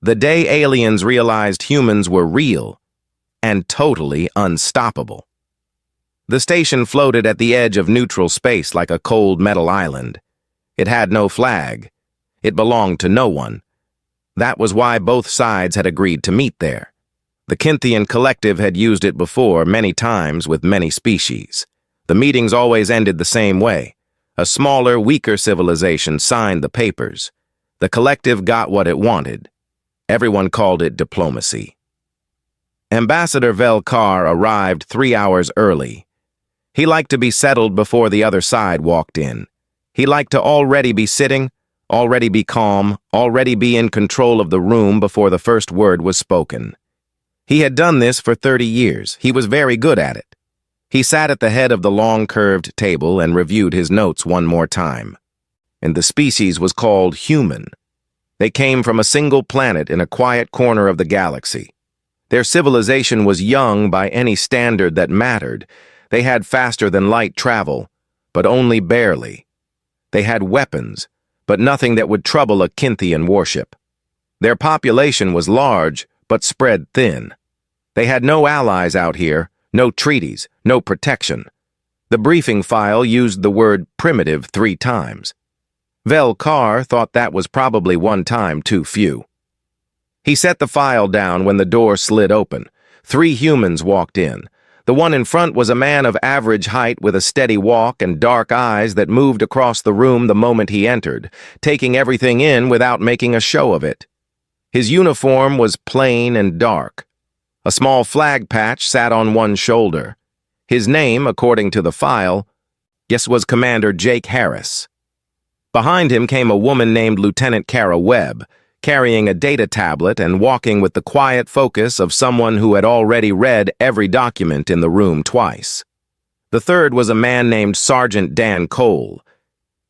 The day aliens realized humans were real and totally unstoppable. The station floated at the edge of neutral space like a cold metal island. It had no flag. It belonged to no one. That was why both sides had agreed to meet there. The Kynthian collective had used it before many times with many species. The meetings always ended the same way. A smaller, weaker civilization signed the papers. The collective got what it wanted. Everyone called it diplomacy. Ambassador Vel-Kar arrived 3 hours early. He liked to be settled before the other side walked in. He liked to already be sitting, already be calm, already be in control of the room before the first word was spoken. He had done this for 30 years. He was very good at it. He sat at the head of the long curved table and reviewed his notes one more time. And the species was called human. They came from a single planet in a quiet corner of the galaxy. Their civilization was young by any standard that mattered. They had faster-than-light travel, but only barely. They had weapons, but nothing that would trouble a Kynthian warship. Their population was large, but spread thin. They had no allies out here, no treaties, no protection. The briefing file used the word primitive 3 times. Vel-Kar thought that was probably 1 time too few. He set the file down when the door slid open. 3 humans walked in. The one in front was a man of average height with a steady walk and dark eyes that moved across the room the moment he entered, taking everything in without making a show of it. His uniform was plain and dark. A small flag patch sat on one shoulder. His name, according to the file, was Commander Jake Harris. Behind him came a woman named Lieutenant Kara Webb, carrying a data tablet and walking with the quiet focus of someone who had already read every document in the room twice. The third was a man named Sergeant Dan Cole.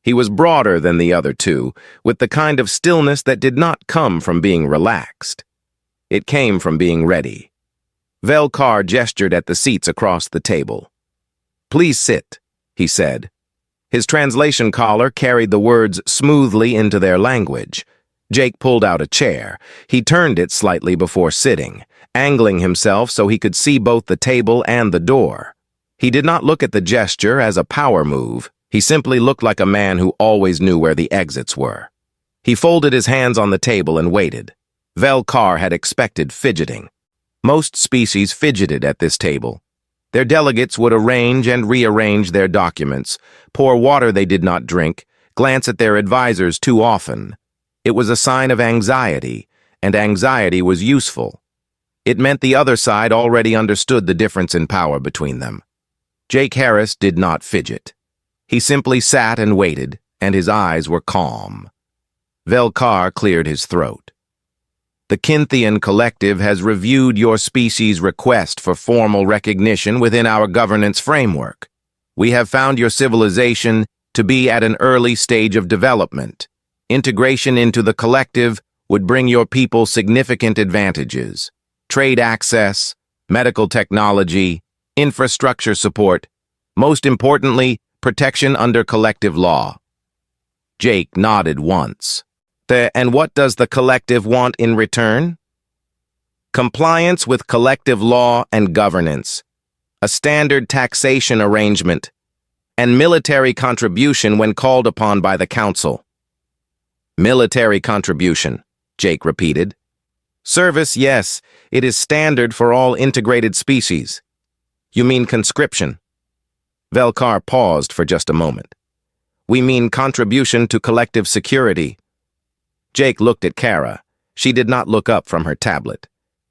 He was broader than the other 2, with the kind of stillness that did not come from being relaxed. It came from being ready. Vel-Kar gestured at the seats across the table. "Please sit," he said. His translation collar carried the words smoothly into their language. Jake pulled out a chair. He turned it slightly before sitting, angling himself so he could see both the table and the door. He did not look at the gesture as a power move. He simply looked like a man who always knew where the exits were. He folded his hands on the table and waited. Vel-Kar had expected fidgeting. Most species fidgeted at this table. Their delegates would arrange and rearrange their documents, pour water they did not drink, glance at their advisors too often. It was a sign of anxiety, and anxiety was useful. It meant the other side already understood the difference in power between them. Jake Harris did not fidget. He simply sat and waited, and his eyes were calm. Vel-Kar cleared his throat. "The Kynthian Collective has reviewed your species' request for formal recognition within our governance framework. We have found your civilization to be at an early stage of development. Integration into the collective would bring your people significant advantages: trade access, medical technology, infrastructure support, most importantly, protection under collective law." Jake nodded once. "And what does the collective want in return?" "Compliance with collective law and governance, a standard taxation arrangement, and military contribution when called upon by the Council." "Military contribution," Jake repeated. "Service, yes, it is standard for all integrated species." "You mean conscription?" Vel-Kar paused for just a moment. "We mean contribution to collective security." Jake looked at Kara. She did not look up from her tablet.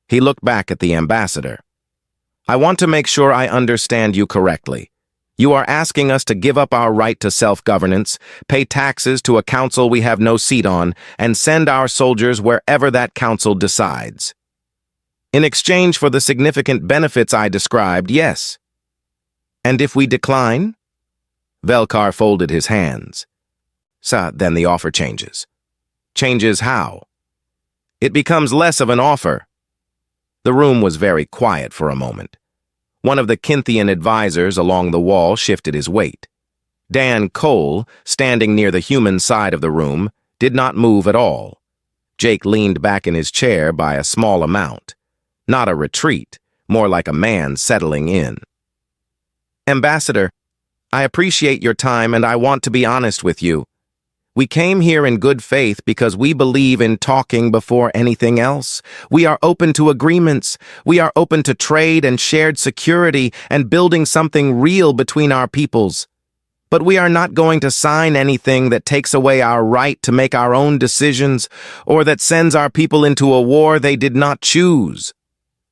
He looked back at the ambassador. "I want to make sure I understand you correctly. You are asking us to give up our right to self-governance, pay taxes to a council we have no seat on, and send our soldiers wherever that council decides. In exchange for the significant benefits I described, yes. And if we decline?" Vel-Kar folded his hands. Then the offer changes." "Changes how?" "It becomes less of an offer." The room was very quiet for a moment. One of the Kynthian advisors along the wall shifted his weight. Dan Cole, standing near the human side of the room, did not move at all. Jake leaned back in his chair by a small amount. Not a retreat, more like a man settling in. Ambassador, I appreciate your time and I want to be honest with you. We came here in good faith because we believe in talking before anything else. We are open to agreements. We are open to trade and shared security and building something real between our peoples. But we are not going to sign anything that takes away our right to make our own decisions or that sends our people into a war they did not choose.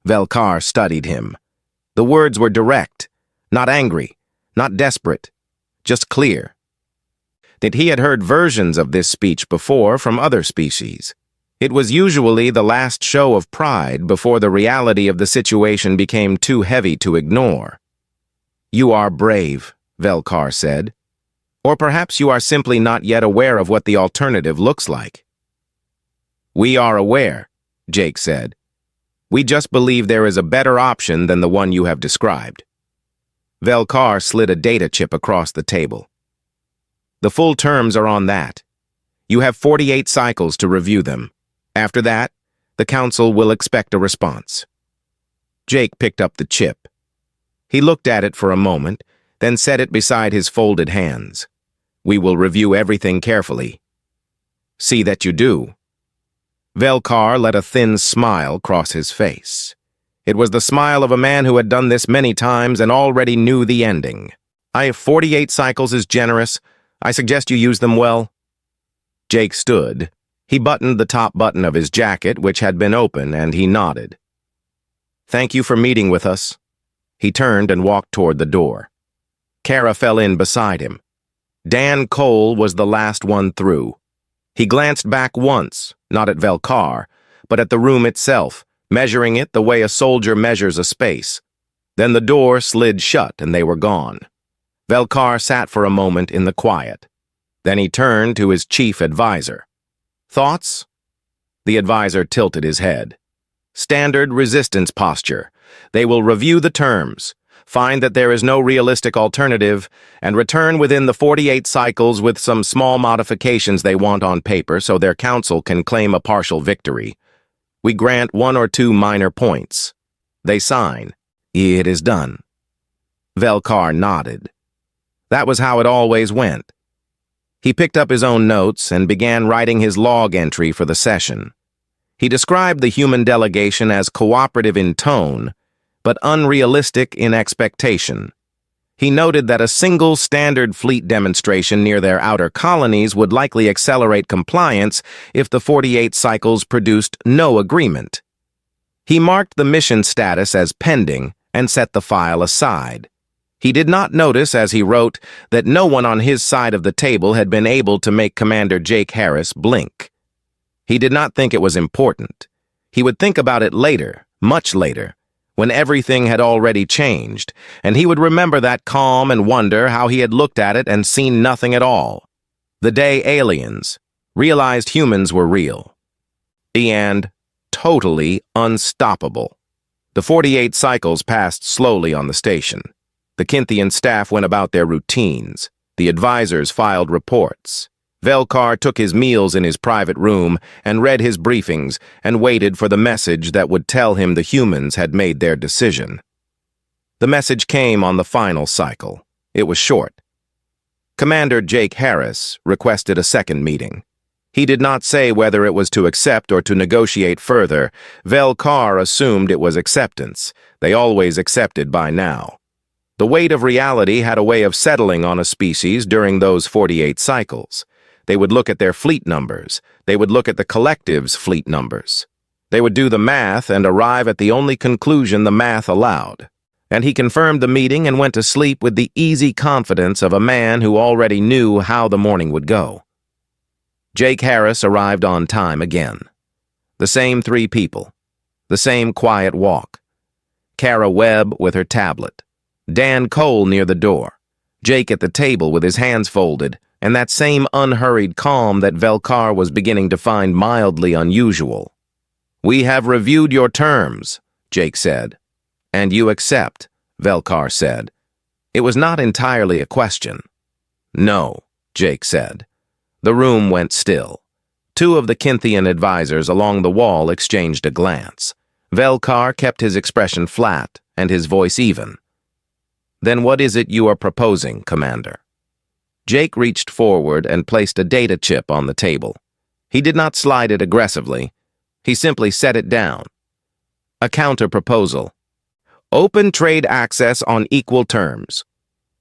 Velkar studied him. The words were direct, not angry, not desperate, just clear. That he had heard versions of this speech before from other species. It was usually the last show of pride before the reality of the situation became too heavy to ignore. You are brave, Velkar said. Or perhaps you are simply not yet aware of what the alternative looks like. We are aware, Jake said. We just believe there is a better option than the one you have described. Velkar slid a data chip across the table. The full terms are on that. You have 48 cycles to review them. After that, the Council will expect a response. Jake picked up the chip. He looked at it for a moment, then set it beside his folded hands. We will review everything carefully. See that you do. Velkar let a thin smile cross his face. It was the smile of a man who had done this many times and already knew the ending. I have 48 cycles is generous. I suggest you use them well. Jake stood. He buttoned the top button of his jacket, which had been open, and he nodded. Thank you for meeting with us. He turned and walked toward the door. Kara fell in beside him. Dan Cole was the last one through. He glanced back once, not at Velkar, but at the room itself, measuring it the way a soldier measures a space. Then the door slid shut and they were gone. Velkar sat for a moment in the quiet. Then he turned to his chief advisor. Thoughts? The advisor tilted his head. Standard resistance posture. They will review the terms, find that there is no realistic alternative, and return within the 48 cycles with some small modifications they want on paper so their council can claim a partial victory. We grant 1 or 2 minor points. They sign. It is done. Velkar nodded. That was how it always went. He picked up his own notes and began writing his log entry for the session. He described the human delegation as cooperative in tone, but unrealistic in expectation. He noted that a single standard fleet demonstration near their outer colonies would likely accelerate compliance if the 48 cycles produced no agreement. He marked the mission status as pending and set the file aside. He did not notice, as he wrote, that no one on his side of the table had been able to make Commander Jake Harris blink. He did not think it was important. He would think about it later, much later, when everything had already changed, and he would remember that calm and wonder how he had looked at it and seen nothing at all. The day aliens realized humans were real. And totally unstoppable. The 48 cycles passed slowly on the station. The Kynthian staff went about their routines. The advisors filed reports. Velkar took his meals in his private room and read his briefings and waited for the message that would tell him the humans had made their decision. The message came on the final cycle. It was short. Commander Jake Harris requested a second meeting. He did not say whether it was to accept or to negotiate further. Velkar assumed it was acceptance. They always accepted by now. The weight of reality had a way of settling on a species during those 48 cycles. They would look at their fleet numbers. They would look at the collective's fleet numbers. They would do the math and arrive at the only conclusion the math allowed. And he confirmed the meeting and went to sleep with the easy confidence of a man who already knew how the morning would go. Jake Harris arrived on time again. The same 3 people. The same quiet walk. Kara Webb with her tablet. Dan Cole near the door, Jake at the table with his hands folded, and that same unhurried calm that Velkar was beginning to find mildly unusual. We have reviewed your terms, Jake said. And you accept, Velkar said. It was not entirely a question. No, Jake said. The room went still. Two of the Kinthian advisors along the wall exchanged a glance. Velkar kept his expression flat and his voice even. "Then what is it you are proposing, Commander?" Jake reached forward and placed a data chip on the table. He did not slide it aggressively. He simply set it down. A counter-proposal. Open trade access on equal terms.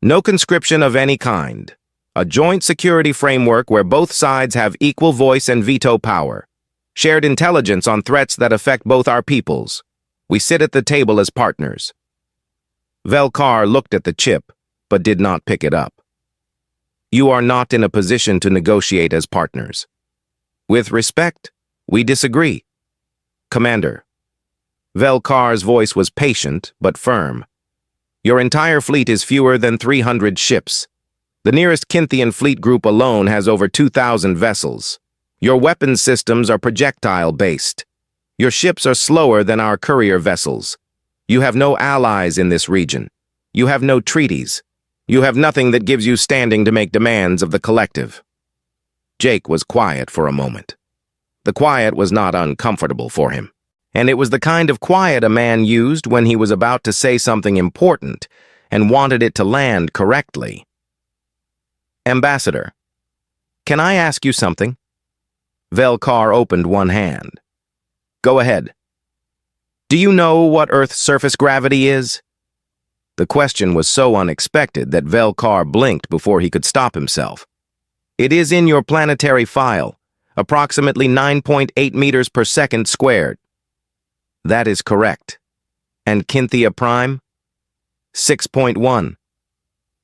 No conscription of any kind. A joint security framework where both sides have equal voice and veto power. Shared intelligence on threats that affect both our peoples. We sit at the table as partners. Velkar looked at the chip, but did not pick it up. You are not in a position to negotiate as partners. With respect, we disagree. Commander. Velkar's voice was patient, but firm. Your entire fleet is fewer than 300 ships. The nearest Kinthian fleet group alone has over 2,000 vessels. Your weapons systems are projectile-based. Your ships are slower than our courier vessels. You have no allies in this region. You have no treaties. You have nothing that gives you standing to make demands of the collective. Jake was quiet for a moment. The quiet was not uncomfortable for him, and it was the kind of quiet a man used when he was about to say something important and wanted it to land correctly. Ambassador, can I ask you something? Velkar opened one hand. Go ahead. Do you know what Earth's surface gravity is? The question was so unexpected that Velkar blinked before he could stop himself. It is in your planetary file, approximately 9.8 meters per second squared. That is correct. And Kinthia Prime? 6.1.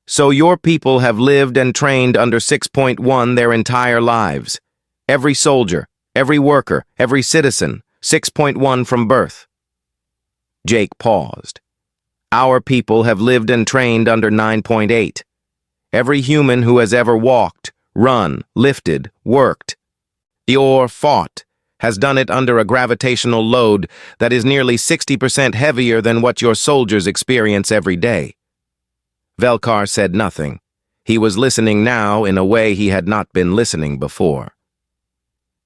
So your people have lived and trained under 6.1 their entire lives. Every soldier, every worker, every citizen, 6.1 from birth. Jake paused. Our people have lived and trained under 9.8. Every human who has ever walked, run, lifted, worked, or fought has done it under a gravitational load that is nearly 60% heavier than what your soldiers experience every day. Velkar said nothing. He was listening now in a way he had not been listening before.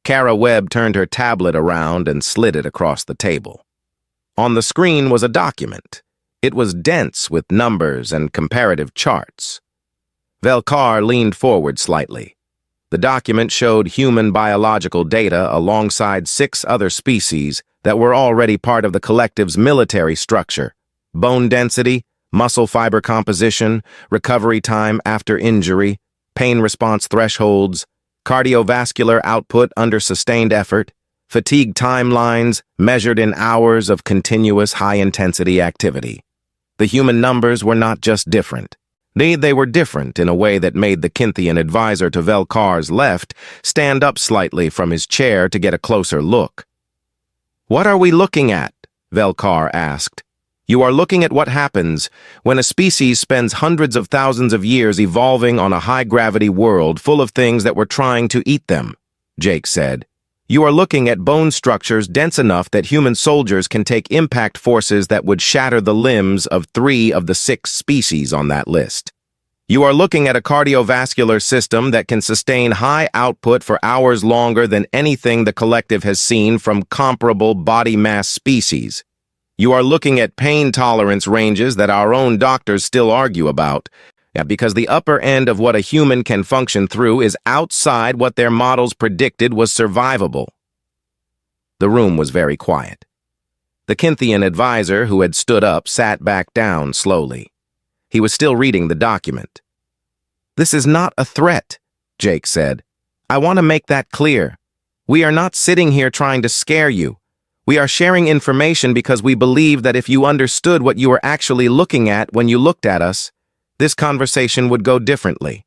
Kara Webb turned her tablet around and slid it across the table. On the screen was a document. It was dense with numbers and comparative charts. Velkar leaned forward slightly. The document showed human biological data alongside 6 other species that were already part of the collective's military structure: bone density, muscle fiber composition, recovery time after injury, pain response thresholds, cardiovascular output under sustained effort, fatigue timelines measured in hours of continuous high-intensity activity. The human numbers were not just different. They were different in a way that made the Kinthian advisor to Velkar's left stand up slightly from his chair to get a closer look. What are we looking at? Velkar asked. You are looking at what happens when a species spends hundreds of thousands of years evolving on a high-gravity world full of things that were trying to eat them, Jake said. You are looking at bone structures dense enough that human soldiers can take impact forces that would shatter the limbs of 3 of the 6 species on that list. You are looking at a cardiovascular system that can sustain high output for hours longer than anything the collective has seen from comparable body mass species. You are looking at pain tolerance ranges that our own doctors still argue about, because the upper end of what a human can function through is outside what their models predicted was survivable. The room was very quiet. The Kinthian advisor, who had stood up, sat back down slowly. He was still reading the document. This is not a threat, Jake said. I want to make that clear. We are not sitting here trying to scare you. We are sharing information because we believe that if you understood what you were actually looking at when you looked at us, this conversation would go differently.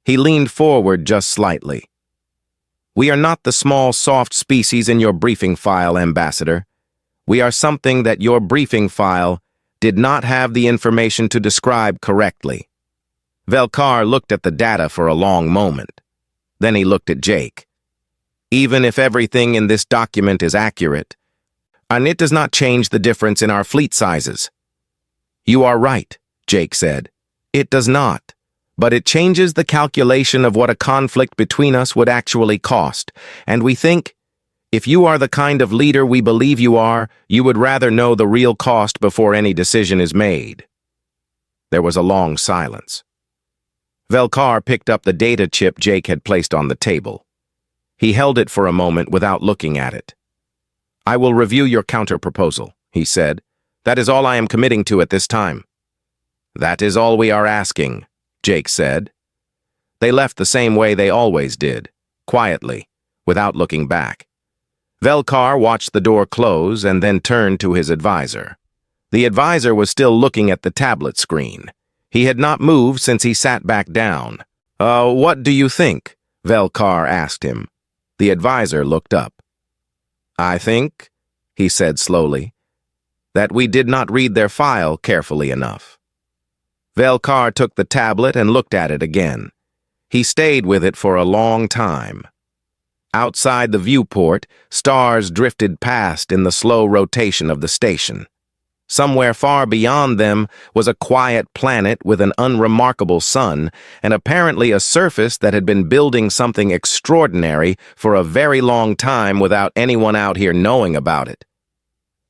He leaned forward just slightly. We are not the small, soft species in your briefing file, Ambassador. We are something that your briefing file did not have the information to describe correctly. Velkar looked at the data for a long moment. Then he looked at Jake. Even if everything in this document is accurate, and it does not change the difference in our fleet sizes. You are right, Jake said. It does not, but it changes the calculation of what a conflict between us would actually cost, and we think, if you are the kind of leader we believe you are, you would rather know the real cost before any decision is made." There was a long silence. Velkar picked up the data chip Jake had placed on the table. He held it for a moment without looking at it. "I will review your counter-proposal," he said. "That is all I am committing to at this time." "That is all we are asking," Jake said. They left the same way they always did, quietly, without looking back. Velkar watched the door close and then turned to his advisor. The advisor was still looking at the tablet screen. He had not moved since he sat back down. What do you think?" Velkar asked him. The advisor looked up. "I think," he said slowly, "that we did not read their file carefully enough." Velkar took the tablet and looked at it again. He stayed with it for a long time. Outside the viewport, stars drifted past in the slow rotation of the station. Somewhere far beyond them was a quiet planet with an unremarkable sun and apparently a surface that had been building something extraordinary for a very long time without anyone out here knowing about it.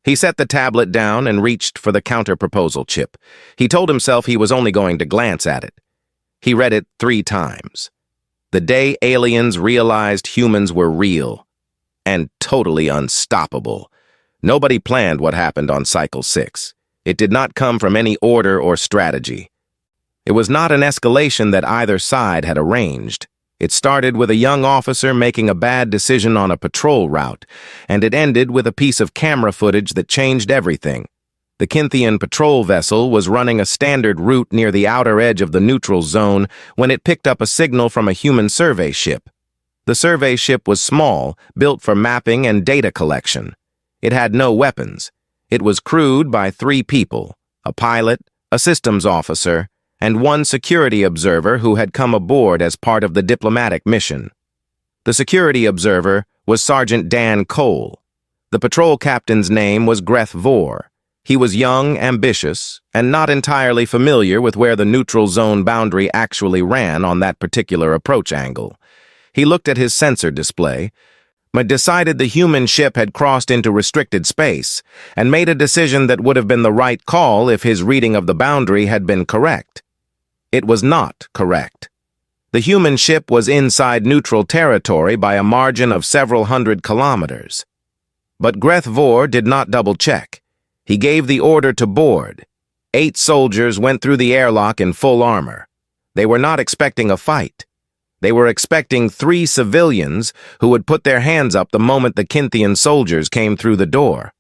He set the tablet down and reached for the counter-proposal chip. He told himself he was only going to glance at it. He read it 3 times. The day aliens realized humans were real and totally unstoppable. Nobody planned what happened on Cycle 6. It did not come from any order or strategy. It was not an escalation that either side had arranged. It started with a young officer making a bad decision on a patrol route, and it ended with a piece of camera footage that changed everything. The Kynthian patrol vessel was running a standard route near the outer edge of the neutral zone when it picked up a signal from a human survey ship. The survey ship was small, built for mapping and data collection. It had no weapons. It was crewed by 3 people, a pilot, a systems officer, and 1 security observer who had come aboard as part of the diplomatic mission. The security observer was Sergeant Dan Cole. The patrol captain's name was Greth Vor. He was young, ambitious, and not entirely familiar with where the neutral zone boundary actually ran on that particular approach angle. He looked at his sensor display, but decided the human ship had crossed into restricted space, and made a decision that would have been the right call if his reading of the boundary had been correct. It was not correct. The human ship was inside neutral territory by a margin of several hundred kilometers. But Greth Vor did not double-check. He gave the order to board. 8 soldiers went through the airlock in full armor. They were not expecting a fight. They were expecting 3 civilians who would put their hands up the moment the Kynthian soldiers came through the door.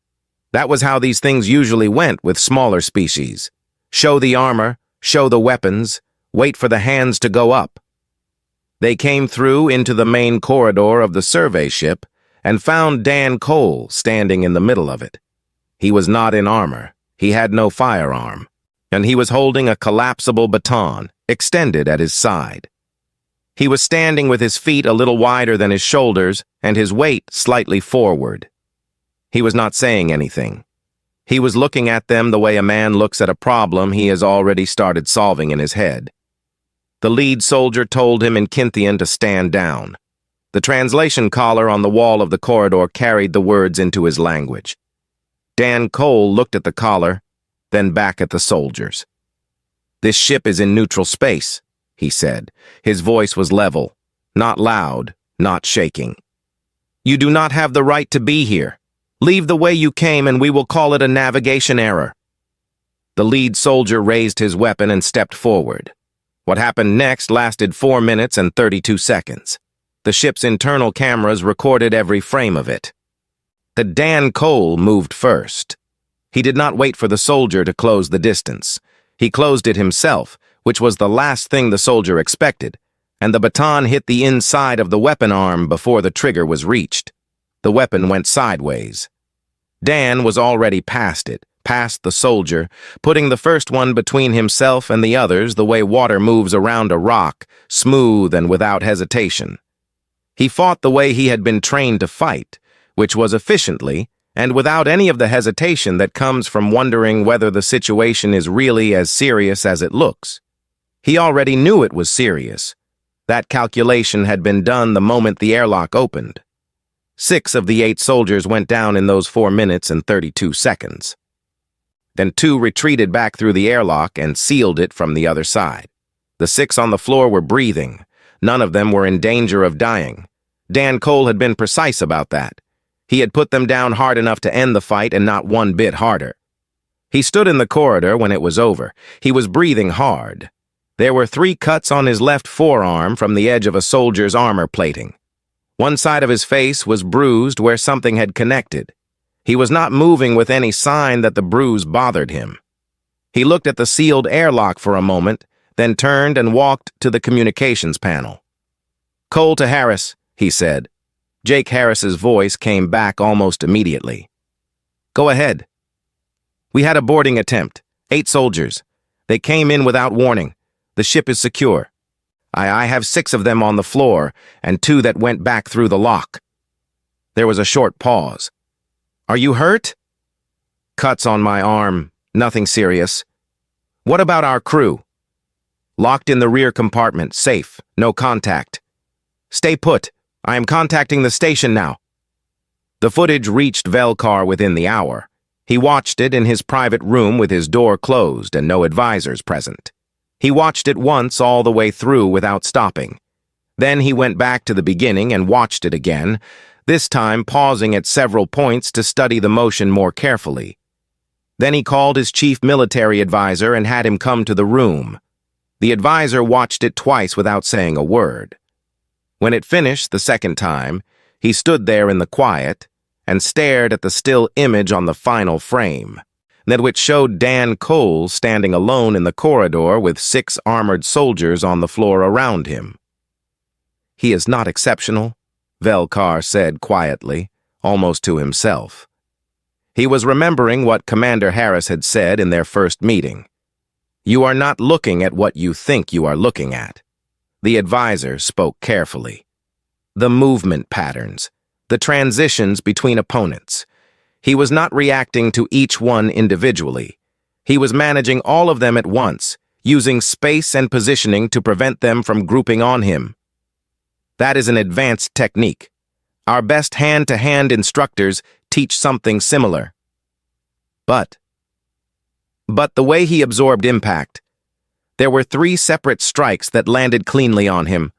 That was how these things usually went with smaller species. Show the armor, show the weapons, wait for the hands to go up. They came through into the main corridor of the survey ship and found Dan Cole standing in the middle of it. He was not in armor, he had no firearm, and he was holding a collapsible baton, extended at his side. He was standing with his feet a little wider than his shoulders and his weight slightly forward. He was not saying anything. He was looking at them the way a man looks at a problem he has already started solving in his head. The lead soldier told him in Kynthian to stand down. The translation collar on the wall of the corridor carried the words into his language. Dan Cole looked at the collar, then back at the soldiers. "This ship is in neutral space," he said. His voice was level, not loud, not shaking. "You do not have the right to be here. Leave the way you came and we will call it a navigation error." The lead soldier raised his weapon and stepped forward. What happened next lasted 4 minutes and 32 seconds. The ship's internal cameras recorded every frame of it. The Dan Cole moved first. He did not wait for the soldier to close the distance. He closed it himself, which was the last thing the soldier expected, and the baton hit the inside of the weapon arm before the trigger was reached. The weapon went sideways. Dan was already past it, past the soldier, putting the first one between himself and the others the way water moves around a rock, smooth and without hesitation. He fought the way he had been trained to fight, which was efficiently and without any of the hesitation that comes from wondering whether the situation is really as serious as it looks. He already knew it was serious. That calculation had been done the moment the airlock opened. 6 of the 8 soldiers went down in those 4 minutes and 32 seconds. Then 2 retreated back through the airlock and sealed it from the other side. The 6 on the floor were breathing. None of them were in danger of dying. Dan Cole had been precise about that. He had put them down hard enough to end the fight and not one bit harder. He stood in the corridor when it was over. He was breathing hard. There were 3 cuts on his left forearm from the edge of a soldier's armor plating. One side of his face was bruised where something had connected. He was not moving with any sign that the bruise bothered him. He looked at the sealed airlock for a moment, then turned and walked to the communications panel. "Cole to Harris," he said. Jake Harris's voice came back almost immediately. "Go ahead." "We had a boarding attempt. 8 soldiers. They came in without warning. The ship is secure. I have 6 of them on the floor, and 2 that went back through the lock." There was a short pause. "Are you hurt?" "Cuts on my arm. Nothing serious." "What about our crew?" "Locked in the rear compartment. Safe. No contact." "Stay put. I am contacting the station now." The footage reached Velkar within the hour. He watched it in his private room with his door closed and no advisors present. He watched it once all the way through without stopping. Then he went back to the beginning and watched it again, this time pausing at several points to study the motion more carefully. Then he called his chief military advisor and had him come to the room. The advisor watched it twice without saying a word. When it finished the second time, he stood there in the quiet and stared at the still image on the final frame, that which showed Dan Cole standing alone in the corridor with 6 armored soldiers on the floor around him. "He is not exceptional," Velkar said quietly, almost to himself. He was remembering what Commander Harris had said in their first meeting. "You are not looking at what you think you are looking at." The advisor spoke carefully. "The movement patterns, the transitions between opponents. He was not reacting to each one individually. He was managing all of them at once, using space and positioning to prevent them from grouping on him. That is an advanced technique. Our best hand-to-hand instructors teach something similar. But the way he absorbed impact, there were 3 separate strikes that landed cleanly on him.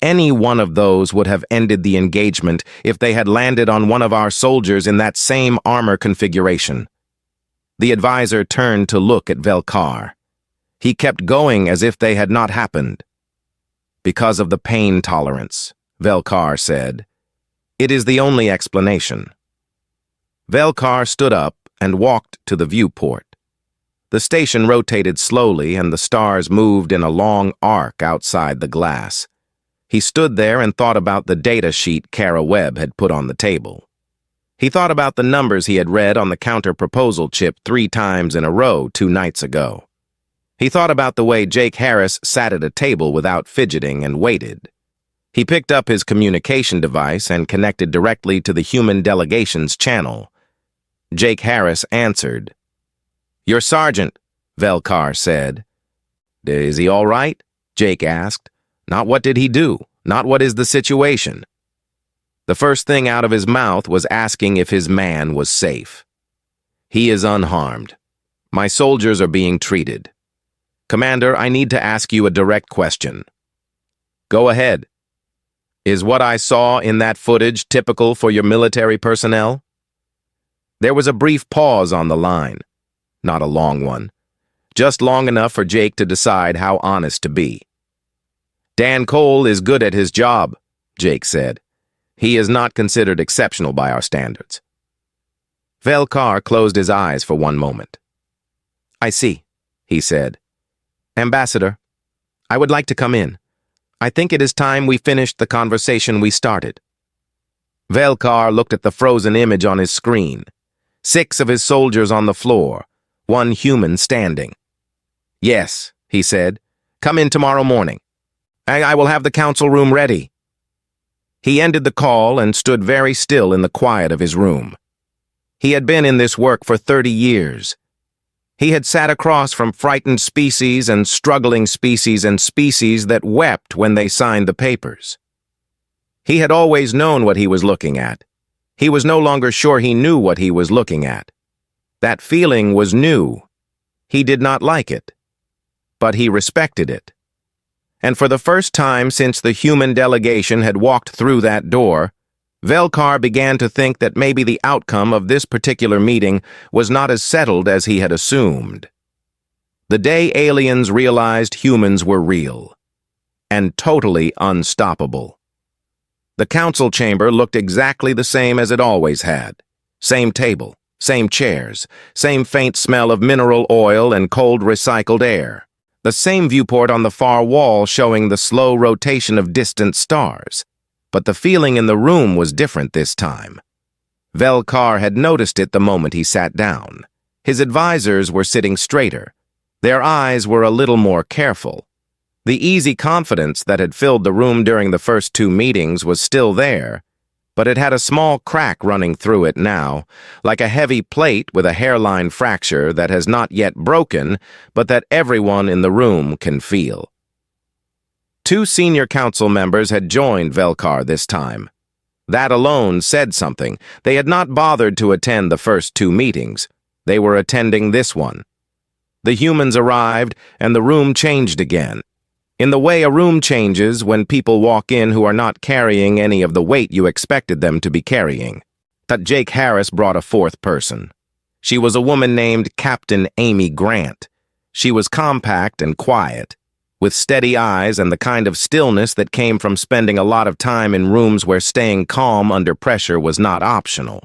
Any one of those would have ended the engagement if they had landed on one of our soldiers in that same armor configuration." The advisor turned to look at Velkar. He kept going as if they had not happened. "Because of the pain tolerance," Velkar said. "It is the only explanation." Velkar stood up and walked to the viewport. The station rotated slowly and the stars moved in a long arc outside the glass. He stood there and thought about the data sheet Kara Webb had put on the table. He thought about the numbers he had read on the counter-proposal chip 3 times in a row 2 nights ago. He thought about the way Jake Harris sat at a table without fidgeting and waited. He picked up his communication device and connected directly to the human delegation's channel. Jake Harris answered. "Your sergeant," Velkar said. "Is he all right?" Jake asked. Not what did he do, not what is the situation. The first thing out of his mouth was asking if his man was safe. "He is unharmed. My soldiers are being treated. Commander, I need to ask you a direct question." "Go ahead." "Is what I saw in that footage typical for your military personnel?" There was a brief pause on the line. Not a long one. Just long enough for Jake to decide how honest to be. "Dan Cole is good at his job," Jake said. "He is not considered exceptional by our standards." Velkar closed his eyes for one moment. "I see," he said. "Ambassador, I would like to come in. I think it is time we finished the conversation we started." Velkar looked at the frozen image on his screen. 6 of his soldiers on the floor, 1 human standing. "Yes," he said. "Come in tomorrow morning. I will have the council room ready." He ended the call and stood very still in the quiet of his room. He had been in this work for 30 years. He had sat across from frightened species and struggling species and species that wept when they signed the papers. He had always known what he was looking at. He was no longer sure he knew what he was looking at. That feeling was new. He did not like it, but he respected it. And for the first time since the human delegation had walked through that door, Velkar began to think that maybe the outcome of this particular meeting was not as settled as he had assumed. The day aliens realized humans were real and totally unstoppable. The council chamber looked exactly the same as it always had. Same table, same chairs, same faint smell of mineral oil and cold recycled air. The same viewport on the far wall showing the slow rotation of distant stars. But the feeling in the room was different this time. Velkar had noticed it the moment he sat down. His advisors were sitting straighter. Their eyes were a little more careful. The easy confidence that had filled the room during the first two meetings was still there, but it had a small crack running through it now, like a heavy plate with a hairline fracture that has not yet broken, but that everyone in the room can feel. Two senior council members had joined Velkar this time. That alone said something. They had not bothered to attend the first two meetings. They were attending this one. The humans arrived, and the room changed again. In the way a room changes when people walk in who are not carrying any of the weight you expected them to be carrying. That Jake Harris brought a fourth person. She was a woman named Captain Amy Grant. She was compact and quiet, with steady eyes and the kind of stillness that came from spending a lot of time in rooms where staying calm under pressure was not optional.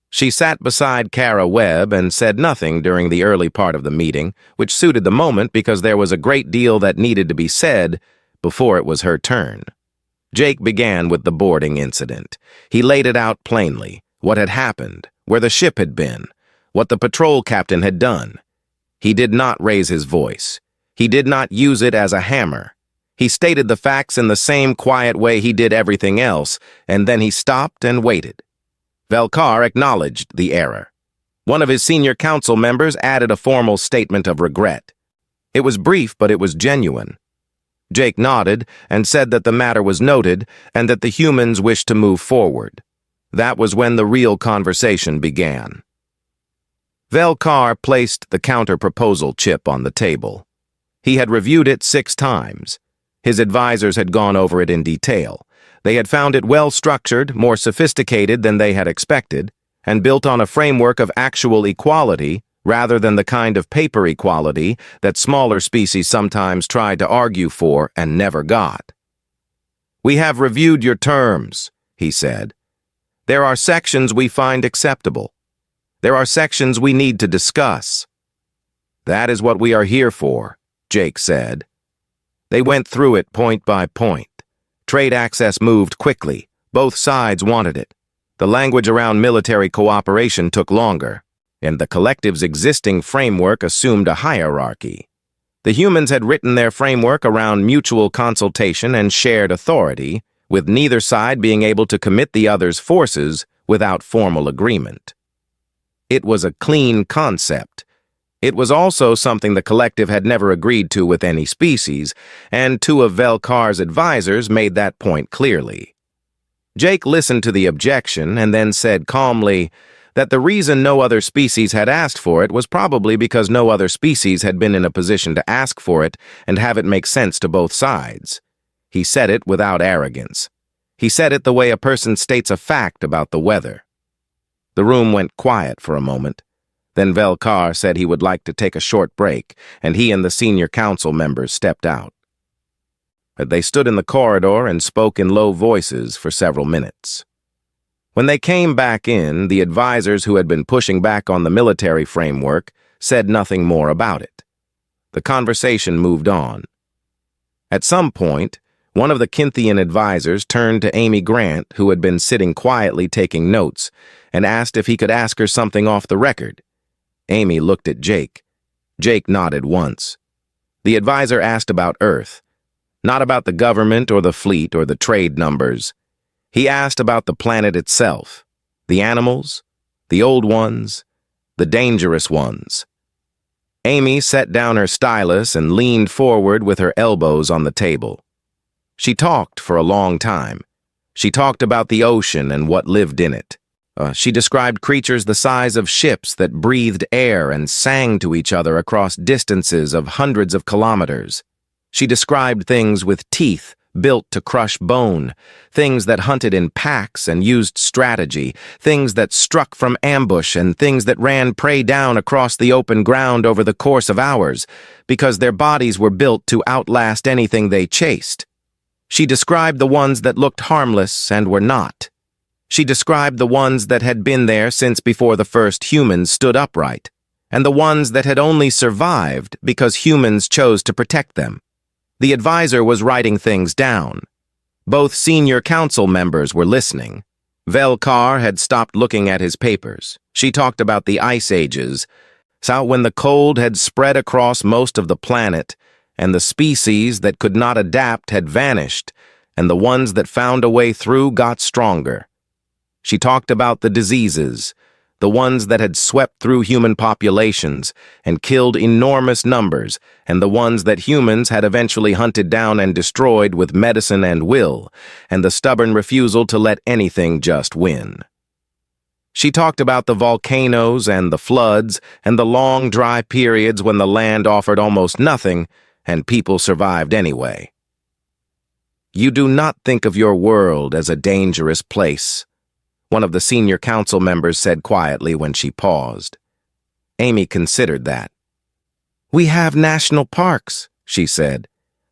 She sat beside Kara Webb and said nothing during the early part of the meeting, which suited the moment because there was a great deal that needed to be said before it was her turn. Jake began with the boarding incident. He laid it out plainly, what had happened, where the ship had been, what the patrol captain had done. He did not raise his voice. He did not use it as a hammer. He stated the facts in the same quiet way he did everything else, and then he stopped and waited. Velkar acknowledged the error. One of his senior council members added a formal statement of regret. It was brief, but it was genuine. Jake nodded and said that the matter was noted and that the humans wished to move forward. That was when the real conversation began. Velkar placed the counter-proposal chip on the table. He had reviewed it 6 times. His advisors had gone over it in detail. They had found it well-structured, more sophisticated than they had expected, and built on a framework of actual equality rather than the kind of paper equality that smaller species sometimes tried to argue for and never got. "We have reviewed your terms," he said. "There are sections we find acceptable. There are sections we need to discuss." "That is what we are here for," Jake said. They went through it point by point. Trade access moved quickly. Both sides wanted it. The language around military cooperation took longer, and the collective's existing framework assumed a hierarchy. The humans had written their framework around mutual consultation and shared authority, with neither side being able to commit the other's forces without formal agreement. It was a clean concept. It was also something the collective had never agreed to with any species, and 2 of Velkar's advisors made that point clearly. Jake listened to the objection and then said calmly that the reason no other species had asked for it was probably because no other species had been in a position to ask for it and have it make sense to both sides. He said it without arrogance. He said it the way a person states a fact about the weather. The room went quiet for a moment. Then Velkar said he would like to take a short break, and he and the senior council members stepped out. They stood in the corridor and spoke in low voices for several minutes. When they came back in, the advisors who had been pushing back on the military framework said nothing more about it. The conversation moved on. At some point, one of the Kinthian advisors turned to Amy Grant, who had been sitting quietly taking notes, and asked if he could ask her something off the record. Amy looked at Jake. Jake nodded once. The advisor asked about Earth, not about the government or the fleet or the trade numbers. He asked about the planet itself, the animals, the old ones, the dangerous ones. Amy set down her stylus and leaned forward with her elbows on the table. She talked for a long time. She talked about the ocean and what lived in it. She described creatures the size of ships that breathed air and sang to each other across distances of hundreds of kilometers. She described things with teeth built to crush bone, things that hunted in packs and used strategy, things that struck from ambush and things that ran prey down across the open ground over the course of hours, because their bodies were built to outlast anything they chased. She described the ones that looked harmless and were not. She described the ones that had been there since before the first humans stood upright, and the ones that had only survived because humans chose to protect them. The advisor was writing things down. Both senior council members were listening. Velkar had stopped looking at his papers. She talked about the ice ages, so when the cold had spread across most of the planet, and the species that could not adapt had vanished, and the ones that found a way through got stronger. She talked about the diseases, the ones that had swept through human populations and killed enormous numbers, and the ones that humans had eventually hunted down and destroyed with medicine and will, and the stubborn refusal to let anything just win. She talked about the volcanoes and the floods and the long dry periods when the land offered almost nothing and people survived anyway. "You do not think of your world as a dangerous place," one of the senior council members said quietly when she paused. Amy considered that. "We have national parks," she said.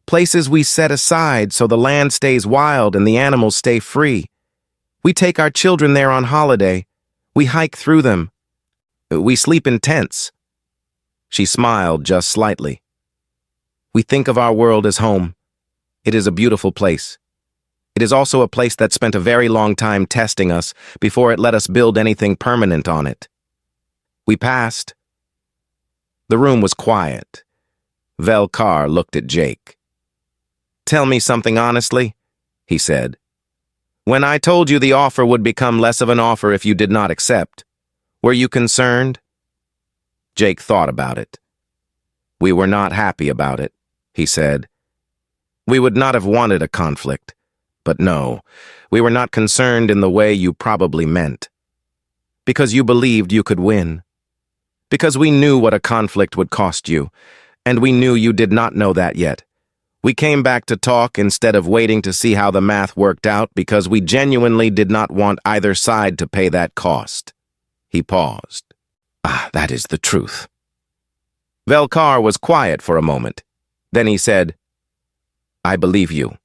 "Places we set aside so the land stays wild and the animals stay free. We take our children there on holiday. We hike through them. We sleep in tents." She smiled just slightly. "We think of our world as home. It is a beautiful place. It is also a place that spent a very long time testing us before it let us build anything permanent on it." We passed. The room was quiet. Velkar looked at Jake. "Tell me something honestly," he said. "When I told you the offer would become less of an offer if you did not accept, were you concerned?" Jake thought about it. "We were not happy about it," he said. "We would not have wanted a conflict. But no, we were not concerned in the way you probably meant. Because you believed you could win. Because we knew what a conflict would cost you, and we knew you did not know that yet. We came back to talk instead of waiting to see how the math worked out because we genuinely did not want either side to pay that cost." He paused. That is the truth." Velkar was quiet for a moment. Then he said, "I believe you."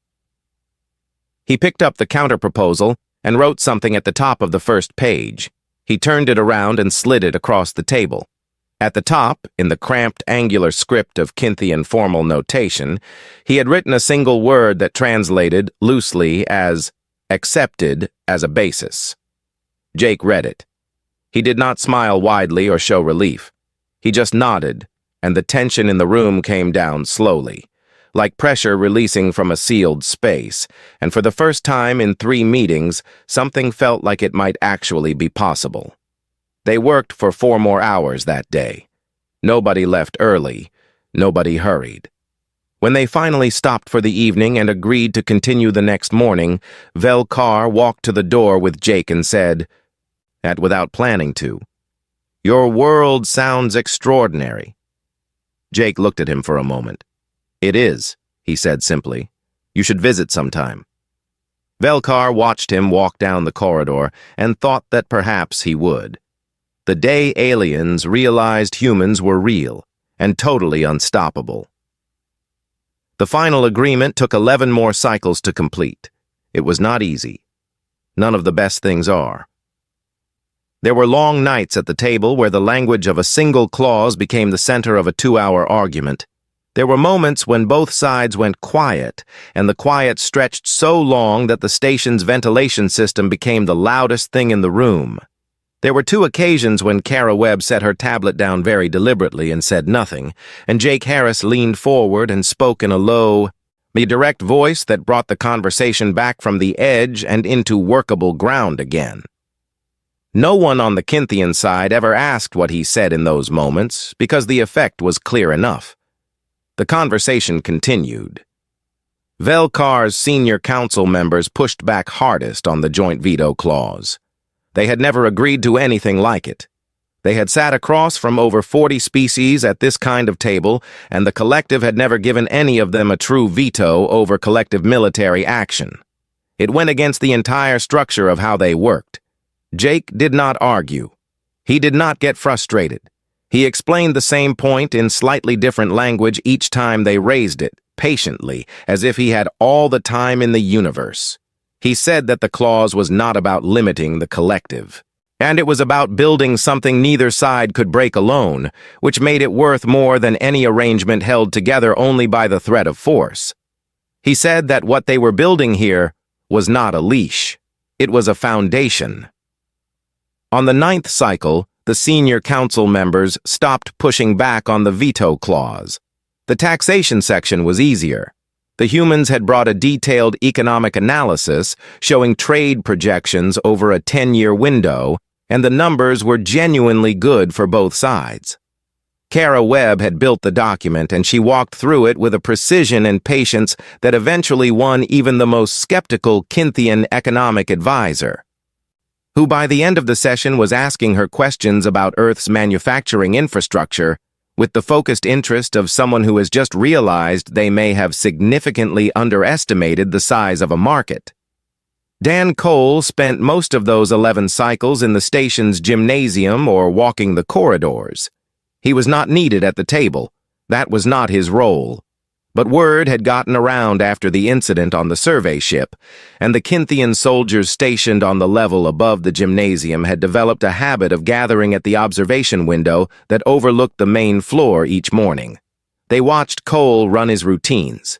He picked up the counterproposal and wrote something at the top of the first page. He turned it around and slid it across the table. At the top, in the cramped angular script of Kinthian formal notation, he had written a single word that translated loosely as "accepted" as a basis. Jake read it. He did not smile widely or show relief. He just nodded, and the tension in the room came down slowly, like pressure releasing from a sealed space, and for the first time in 3 meetings, something felt like it might actually be possible. They worked for 4 more hours that day. Nobody left early. Nobody hurried. When they finally stopped for the evening and agreed to continue the next morning, Velkar walked to the door with Jake and said, without planning to, "Your world sounds extraordinary." Jake looked at him for a moment. "It is," he said simply. "You should visit sometime." Velkar watched him walk down the corridor and thought that perhaps he would. The day aliens realized humans were real and totally unstoppable. The final agreement took 11 more cycles to complete. It was not easy. None of the best things are. There were long nights at the table where the language of a single clause became the center of a 2-hour argument. There were moments when both sides went quiet, and the quiet stretched so long that the station's ventilation system became the loudest thing in the room. There were 2 occasions when Kara Webb set her tablet down very deliberately and said nothing, and Jake Harris leaned forward and spoke in a low, direct voice that brought the conversation back from the edge and into workable ground again. No one on the Kynthian side ever asked what he said in those moments because the effect was clear enough. The conversation continued. Velkar's senior council members pushed back hardest on the joint veto clause. They had never agreed to anything like it. They had sat across from over 40 species at this kind of table, and the collective had never given any of them a true veto over collective military action. It went against the entire structure of how they worked. Jake did not argue. He did not get frustrated. He explained the same point in slightly different language each time they raised it, patiently, as if he had all the time in the universe. He said that the clause was not about limiting the collective, and it was about building something neither side could break alone, which made it worth more than any arrangement held together only by the threat of force. He said that what they were building here was not a leash. It was a foundation. On the 9th cycle, the senior council members stopped pushing back on the veto clause. The taxation section was easier. The humans had brought a detailed economic analysis showing trade projections over a 10-year window, and the numbers were genuinely good for both sides. Kara Webb had built the document, and she walked through it with a precision and patience that eventually won even the most skeptical Kynthian economic advisor, who by the end of the session was asking her questions about Earth's manufacturing infrastructure with the focused interest of someone who has just realized they may have significantly underestimated the size of a market. Dan Cole spent most of those 11 cycles in the station's gymnasium or walking the corridors. He was not needed at the table. That was not his role. But word had gotten around after the incident on the survey ship, and the Kynthian soldiers stationed on the level above the gymnasium had developed a habit of gathering at the observation window that overlooked the main floor each morning. They watched Cole run his routines.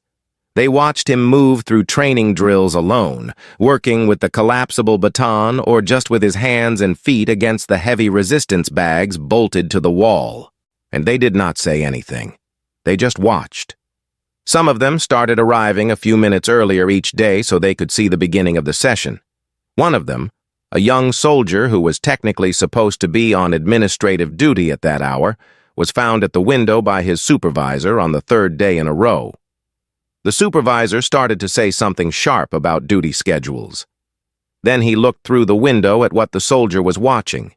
They watched him move through training drills alone, working with the collapsible baton or just with his hands and feet against the heavy resistance bags bolted to the wall. And they did not say anything. They just watched. Some of them started arriving a few minutes earlier each day so they could see the beginning of the session. One of them, a young soldier who was technically supposed to be on administrative duty at that hour, was found at the window by his supervisor on the 3rd day in a row. The supervisor started to say something sharp about duty schedules. Then he looked through the window at what the soldier was watching.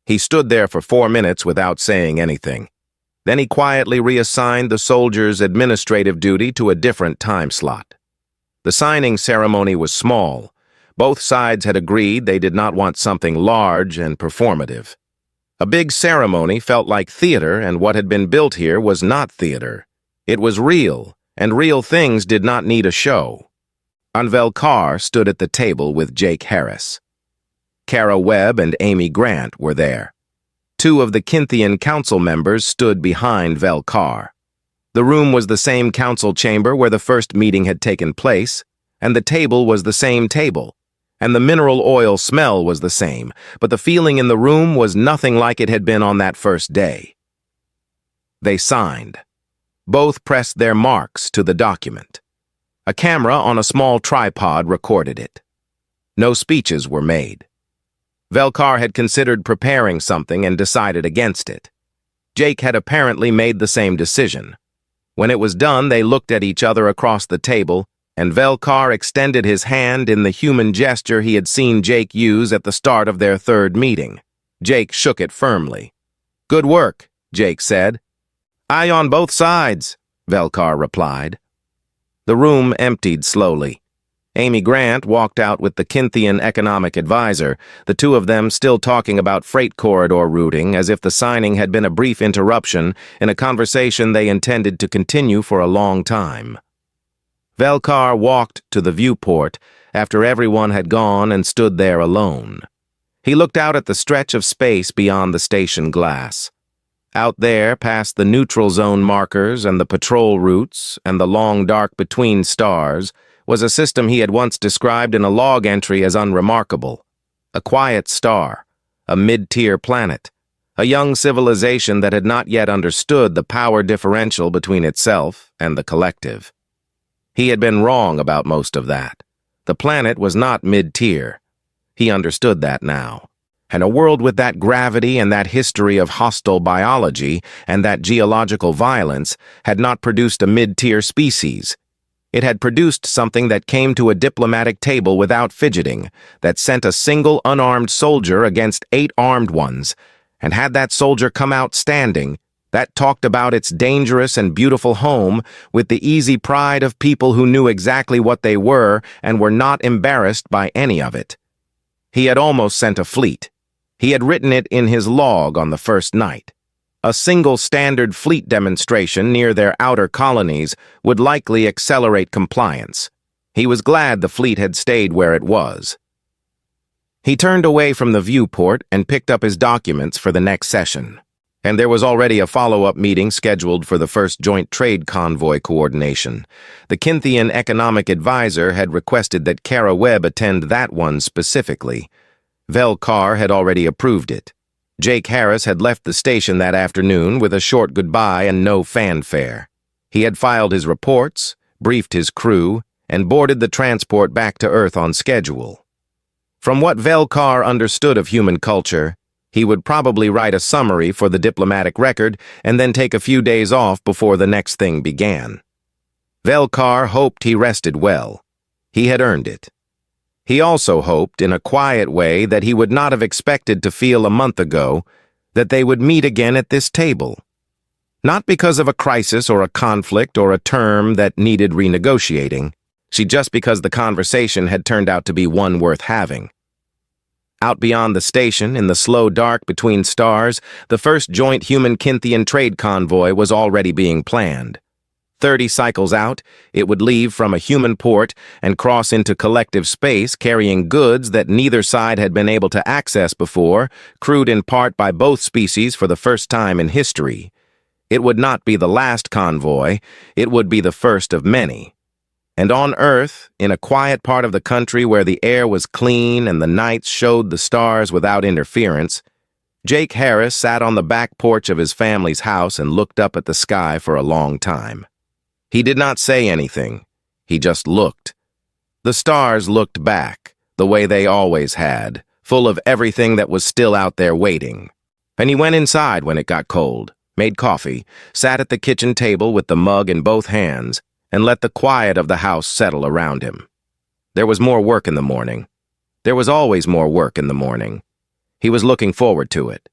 He stood there for 4 minutes without saying anything. Then he quietly reassigned the soldier's administrative duty to a different time slot. The signing ceremony was small. Both sides had agreed they did not want something large and performative. A big ceremony felt like theater, and what had been built here was not theater. It was real, and real things did not need a show. Velkar stood at the table with Jake Harris. Kara Webb and Amy Grant were there. 2 of the Kynthian council members stood behind Velkar. The room was the same council chamber where the first meeting had taken place, and the table was the same table, and the mineral oil smell was the same, but the feeling in the room was nothing like it had been on that first day. They signed. Both pressed their marks to the document. A camera on a small tripod recorded it. No speeches were made. Velkar had considered preparing something and decided against it. Jake had apparently made the same decision. When it was done, they looked at each other across the table, and Velkar extended his hand in the human gesture he had seen Jake use at the start of their 3rd meeting. Jake shook it firmly. "Good work," Jake said. "Aye on both sides," Velkar replied. The room emptied slowly. Amy Grant walked out with the Kynthian economic advisor, the 2 of them still talking about freight corridor routing as if the signing had been a brief interruption in a conversation they intended to continue for a long time. Velkar walked to the viewport after everyone had gone and stood there alone. He looked out at the stretch of space beyond the station glass. Out there, past the neutral zone markers and the patrol routes and the long dark between stars, was a system he had once described in a log entry as unremarkable. A quiet star, a mid-tier planet, a young civilization that had not yet understood the power differential between itself and the collective. He had been wrong about most of that. The planet was not mid-tier. He understood that now. And a world with that gravity and that history of hostile biology and that geological violence had not produced a mid-tier species. It had produced something that came to a diplomatic table without fidgeting, that sent a single unarmed soldier against 8 armed ones, and had that soldier come out standing, that talked about its dangerous and beautiful home with the easy pride of people who knew exactly what they were and were not embarrassed by any of it. He had almost sent a fleet. He had written it in his log on the first night. A single standard fleet demonstration near their outer colonies would likely accelerate compliance. He was glad the fleet had stayed where it was. He turned away from the viewport and picked up his documents for the next session. And there was already a follow-up meeting scheduled for the first joint trade convoy coordination. The Kynthian economic advisor had requested that Kara Webb attend that one specifically. Vel Carr had already approved it. Jake Harris had left the station that afternoon with a short goodbye and no fanfare. He had filed his reports, briefed his crew, and boarded the transport back to Earth on schedule. From what Vel Carr understood of human culture, he would probably write a summary for the diplomatic record and then take a few days off before the next thing began. Vel Carr hoped he rested well. He had earned it. He also hoped, in a quiet way, that he would not have expected to feel a month ago that they would meet again at this table. Not because of a crisis or a conflict or a term that needed renegotiating, just because the conversation had turned out to be one worth having. Out beyond the station, in the slow dark between stars, the first joint human-Kynthian trade convoy was already being planned. 30 cycles out, it would leave from a human port and cross into collective space carrying goods that neither side had been able to access before, crewed in part by both species for the first time in history. It would not be the last convoy, it would be the first of many. And on Earth, in a quiet part of the country where the air was clean and the nights showed the stars without interference, Jake Harris sat on the back porch of his family's house and looked up at the sky for a long time. He did not say anything. He just looked. The stars looked back, the way they always had, full of everything that was still out there waiting. And he went inside when it got cold, made coffee, sat at the kitchen table with the mug in both hands, and let the quiet of the house settle around him. There was more work in the morning. There was always more work in the morning. He was looking forward to it.